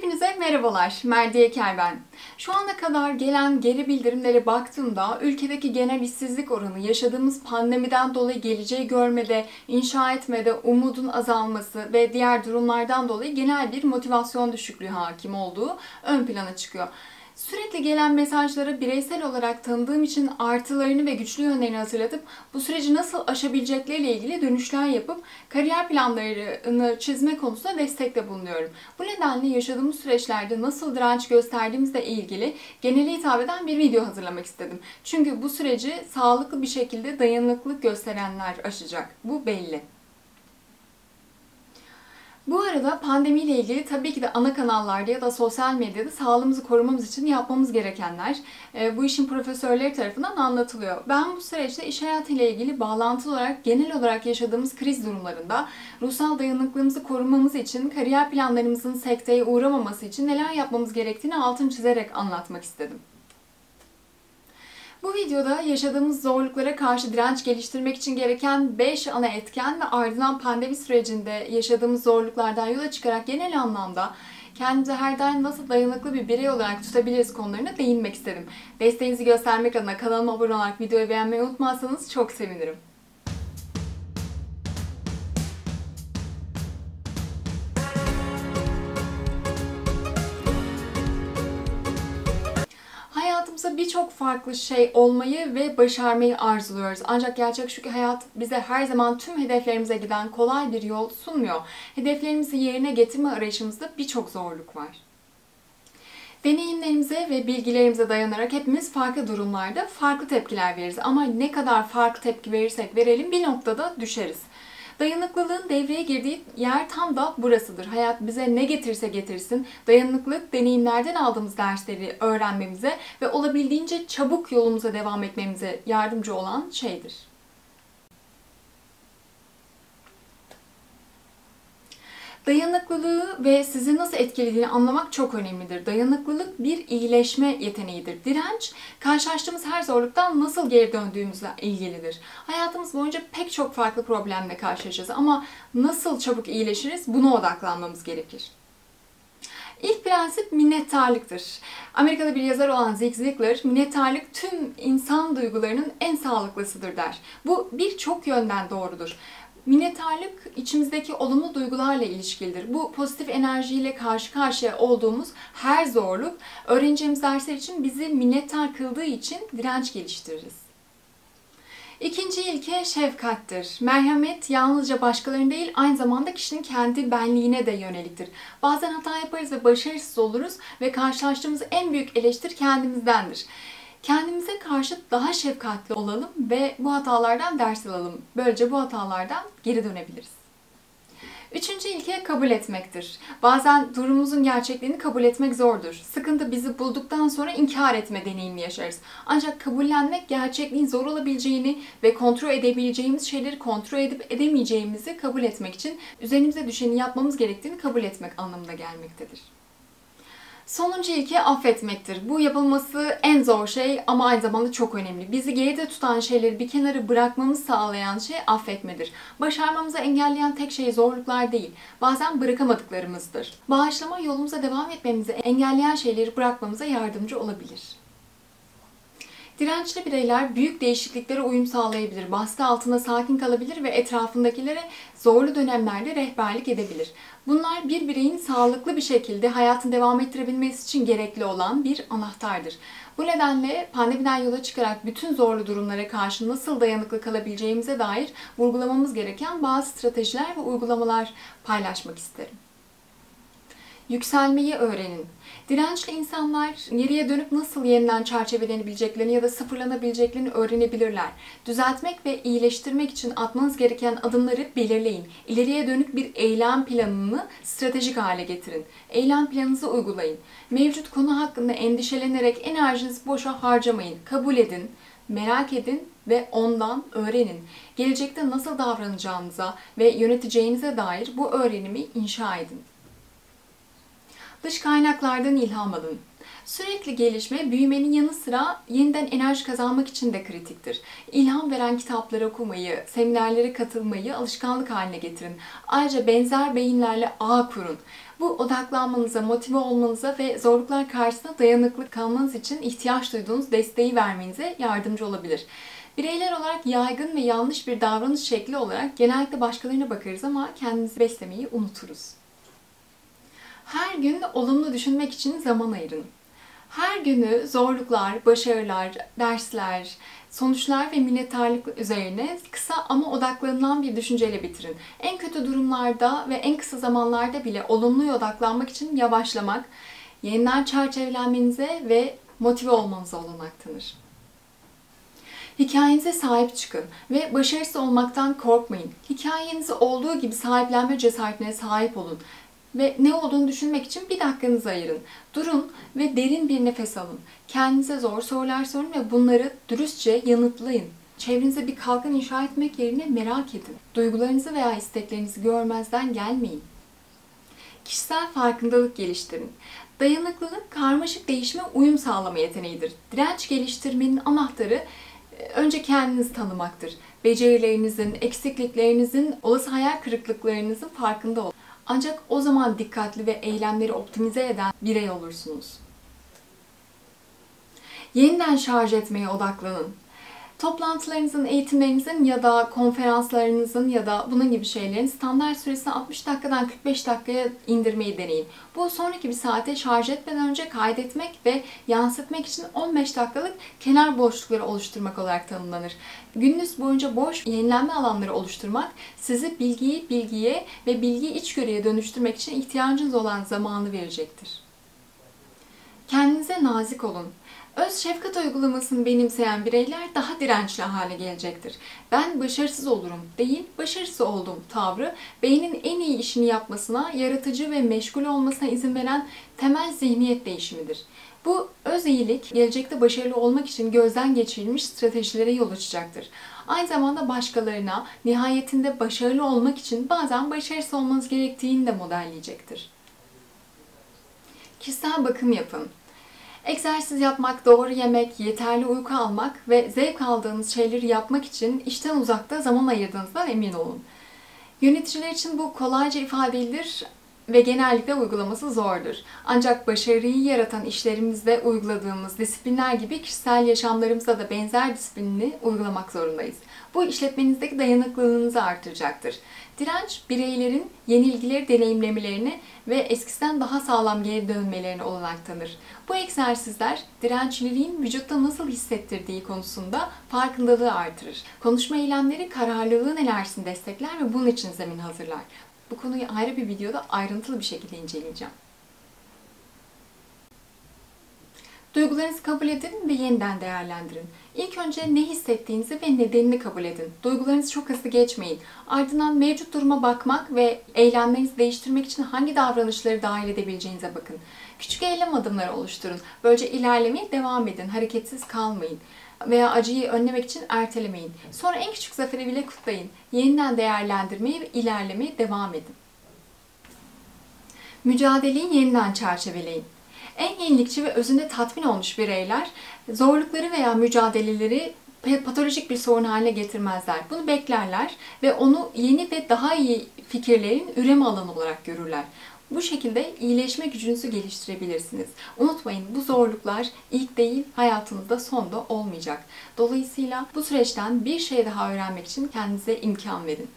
Hepinize merhabalar, Merdiye Kel ben. Şu ana kadar gelen geri bildirimlere baktığımda ülkedeki genel işsizlik oranı, yaşadığımız pandemiden dolayı geleceği görmede, inşa etmede umudun azalması ve diğer durumlardan dolayı genel bir motivasyon düşüklüğü hakim olduğu ön plana çıkıyor. Sürekli gelen mesajları bireysel olarak tanıdığım için artılarını ve güçlü yönlerini hatırlatıp bu süreci nasıl aşabilecekleriyle ilgili dönüşler yapıp kariyer planlarını çizme konusunda destekte bulunuyorum. Bu nedenle yaşadığımız süreçlerde nasıl direnç gösterdiğimizle ilgili genele hitap eden bir video hazırlamak istedim. Çünkü bu süreci sağlıklı bir şekilde dayanıklılık gösterenler aşacak. Bu belli. Bu arada pandemiyle ilgili tabii ki de ana kanallarda ya da sosyal medyada sağlığımızı korumamız için yapmamız gerekenler bu işin profesörleri tarafından anlatılıyor. Ben bu süreçte iş hayatıyla ilgili bağlantılı olarak genel olarak yaşadığımız kriz durumlarında ruhsal dayanıklılığımızı korumamız için, kariyer planlarımızın sekteye uğramaması için neler yapmamız gerektiğini altını çizerek anlatmak istedim. Bu videoda yaşadığımız zorluklara karşı direnç geliştirmek için gereken 5 ana etken ve ardından pandemi sürecinde yaşadığımız zorluklardan yola çıkarak genel anlamda kendimizi her daim nasıl dayanıklı bir birey olarak tutabiliriz konularına değinmek istedim. Desteğinizi göstermek adına kanalıma abone olarak videoyu beğenmeyi unutmazsanız çok sevinirim. Hayatımızda birçok farklı şey olmayı ve başarmayı arzuluyoruz. Ancak gerçek şu ki hayat bize her zaman tüm hedeflerimize giden kolay bir yol sunmuyor. Hedeflerimizi yerine getirme arayışımızda birçok zorluk var. Deneyimlerimize ve bilgilerimize dayanarak hepimiz farklı durumlarda farklı tepkiler veririz. Ama ne kadar farklı tepki verirsek verelim bir noktada düşeriz. Dayanıklılığın devreye girdiği yer tam da burasıdır. Hayat bize ne getirse getirsin, dayanıklılık deneyimlerden aldığımız dersleri öğrenmemize ve olabildiğince çabuk yolumuza devam etmemize yardımcı olan şeydir. Dayanıklılığı ve sizi nasıl etkilediğini anlamak çok önemlidir. Dayanıklılık bir iyileşme yeteneğidir. Direnç, karşılaştığımız her zorluktan nasıl geri döndüğümüzle ilgilidir. Hayatımız boyunca pek çok farklı problemle karşılaşacağız ama nasıl çabuk iyileşiriz buna odaklanmamız gerekir. İlk prensip minnettarlıktır. Amerikalı bir yazar olan Zig Ziglar, minnettarlık tüm insan duygularının en sağlıklısıdır der. Bu birçok yönden doğrudur. Minnettarlık içimizdeki olumlu duygularla ilişkilidir. Bu pozitif enerjiyle karşı karşıya olduğumuz her zorluk öğreneceğimiz dersler için bizi minnettar kıldığı için direnç geliştiririz. İkinci ilke şefkattir. Merhamet yalnızca başkalarına değil aynı zamanda kişinin kendi benliğine de yöneliktir. Bazen hata yaparız ve başarısız oluruz ve karşılaştığımız en büyük eleştiri kendimizdendir. Kendimize karşı daha şefkatli olalım ve bu hatalardan ders alalım. Böylece bu hatalardan geri dönebiliriz. Üçüncü ilke kabul etmektir. Bazen durumumuzun gerçekliğini kabul etmek zordur. Sıkıntı bizi bulduktan sonra inkar etme deneyimi yaşarız. Ancak kabullenmek gerçekliğin zor olabileceğini ve kontrol edebileceğimiz şeyleri kontrol edip edemeyeceğimizi kabul etmek için üzerimize düşeni yapmamız gerektiğini kabul etmek anlamına gelmektedir. Sonuncu ilke affetmektir. Bu yapılması en zor şey ama aynı zamanda çok önemli. Bizi geride tutan şeyleri bir kenara bırakmamızı sağlayan şey affetmedir. Başarmamızı engelleyen tek şey zorluklar değil, bazen bırakamadıklarımızdır. Bağışlama yolumuza devam etmemizi engelleyen şeyleri bırakmamıza yardımcı olabilir. Dirençli bireyler büyük değişikliklere uyum sağlayabilir, baskı altında sakin kalabilir ve etrafındakilere zorlu dönemlerde rehberlik edebilir. Bunlar bir bireyin sağlıklı bir şekilde hayatını devam ettirebilmesi için gerekli olan bir anahtardır. Bu nedenle pandemiden yola çıkarak bütün zorlu durumlara karşı nasıl dayanıklı kalabileceğimize dair vurgulamamız gereken bazı stratejiler ve uygulamalar paylaşmak isterim. Yükselmeyi öğrenin. Dirençli insanlar geriye dönüp nasıl yeniden çerçevelenebileceklerini ya da sıfırlanabileceklerini öğrenebilirler. Düzeltmek ve iyileştirmek için atmanız gereken adımları belirleyin. İleriye dönük bir eylem planını stratejik hale getirin. Eylem planınızı uygulayın. Mevcut konu hakkında endişelenerek enerjinizi boşa harcamayın. Kabul edin, merak edin ve ondan öğrenin. Gelecekte nasıl davranacağınıza ve yöneteceğinize dair bu öğrenimi inşa edin. Dış kaynaklardan ilham alın. Sürekli gelişme, büyümenin yanı sıra yeniden enerji kazanmak için de kritiktir. İlham veren kitapları okumayı, seminerlere katılmayı alışkanlık haline getirin. Ayrıca benzer beyinlerle ağ kurun. Bu odaklanmanıza, motive olmanıza ve zorluklar karşısında dayanıklı kalmanız için ihtiyaç duyduğunuz desteği vermenize yardımcı olabilir. Bireyler olarak yaygın ve yanlış bir davranış şekli olarak genellikle başkalarına bakarız ama kendimizi beslemeyi unuturuz. Her gün olumlu düşünmek için zaman ayırın. Her günü zorluklar, başarılar, dersler, sonuçlar ve minnettarlık üzerine kısa ama odaklanılan bir düşünceyle bitirin. En kötü durumlarda ve en kısa zamanlarda bile olumluya odaklanmak için yavaşlamak, yeniden çerçevelenmenize ve motive olmanıza olanak tanır. Hikayenize sahip çıkın ve başarısız olmaktan korkmayın. Hikayenizi olduğu gibi sahiplenme cesaretine sahip olun. Ve ne olduğunu düşünmek için bir dakikanızı ayırın. Durun ve derin bir nefes alın. Kendinize zor sorular sorun ve bunları dürüstçe yanıtlayın. Çevrenize bir kalkan inşa etmek yerine merak edin. Duygularınızı veya isteklerinizi görmezden gelmeyin. Kişisel farkındalık geliştirin. Dayanıklılık, karmaşık değişime uyum sağlama yeteneğidir. Direnç geliştirmenin anahtarı önce kendinizi tanımaktır. Becerilerinizin, eksikliklerinizin, olası hayal kırıklıklarınızın farkında olun. Ancak o zaman dikkatli ve eylemleri optimize eden birey olursunuz. Yeniden şarj etmeye odaklanın. Toplantılarınızın, eğitimlerinizin ya da konferanslarınızın ya da bunun gibi şeylerin standart süresini 60 dakikadan 45 dakikaya indirmeyi deneyin. Bu sonraki bir saate şarj etmeden önce kaydetmek ve yansıtmak için 15 dakikalık kenar boşlukları oluşturmak olarak tanımlanır. Gününüz boyunca boş yenilenme alanları oluşturmak sizi bilgiyi bilgiye ve bilgiyi içgörüye dönüştürmek için ihtiyacınız olan zamanı verecektir. Kendinize nazik olun. Öz şefkat uygulamasını benimseyen bireyler daha dirençli hale gelecektir. Ben başarısız olurum değil, başarısız oldum tavrı, beynin en iyi işini yapmasına, yaratıcı ve meşgul olmasına izin veren temel zihniyet değişimidir. Bu öz iyilik, gelecekte başarılı olmak için gözden geçirilmiş stratejilere yol açacaktır. Aynı zamanda başkalarına nihayetinde başarılı olmak için bazen başarısız olmanız gerektiğini de modelleyecektir. Kişisel bakım yapın. Egzersiz yapmak, doğru yemek, yeterli uyku almak ve zevk aldığınız şeyleri yapmak için işten uzakta zaman ayırdığınızdan emin olun. Yöneticiler için bu kolayca ifade edilir ve genellikle uygulaması zordur. Ancak başarıyı yaratan işlerimizde uyguladığımız disiplinler gibi kişisel yaşamlarımızda da benzer disiplini uygulamak zorundayız. Bu işletmenizdeki dayanıklılığınızı artıracaktır. Direnç, bireylerin yenilgileri deneyimlemelerini ve eskisinden daha sağlam geri dönmelerine olanak tanır. Bu egzersizler dirençliliğin vücutta nasıl hissettirdiği konusunda farkındalığı artırır. Konuşma eylemleri kararlılığın enerjisini destekler ve bunun için zemin hazırlar. Bu konuyu ayrı bir videoda ayrıntılı bir şekilde inceleyeceğim. Duygularınızı kabul edin ve yeniden değerlendirin. İlk önce ne hissettiğinizi ve nedenini kabul edin. Duygularınızı çok hızlı geçmeyin. Ardından mevcut duruma bakmak ve eylemlerinizi değiştirmek için hangi davranışları dahil edebileceğinize bakın. Küçük eylem adımları oluşturun. Böylece ilerlemeye devam edin. Hareketsiz kalmayın. Veya acıyı önlemek için ertelemeyin. Sonra en küçük zaferi bile kutlayın. Yeniden değerlendirmeye ve ilerlemeye devam edin. Mücadeleyi yeniden çerçeveleyin. En yenilikçi ve özünde tatmin olmuş bireyler zorlukları veya mücadeleleri patolojik bir sorun haline getirmezler. Bunu beklerler ve onu yeni ve daha iyi fikirlerin üreme alanı olarak görürler. Bu şekilde iyileşme gücünüzü geliştirebilirsiniz. Unutmayın, bu zorluklar ilk değil, hayatınızda son da olmayacak. Dolayısıyla bu süreçten bir şey daha öğrenmek için kendinize imkan verin.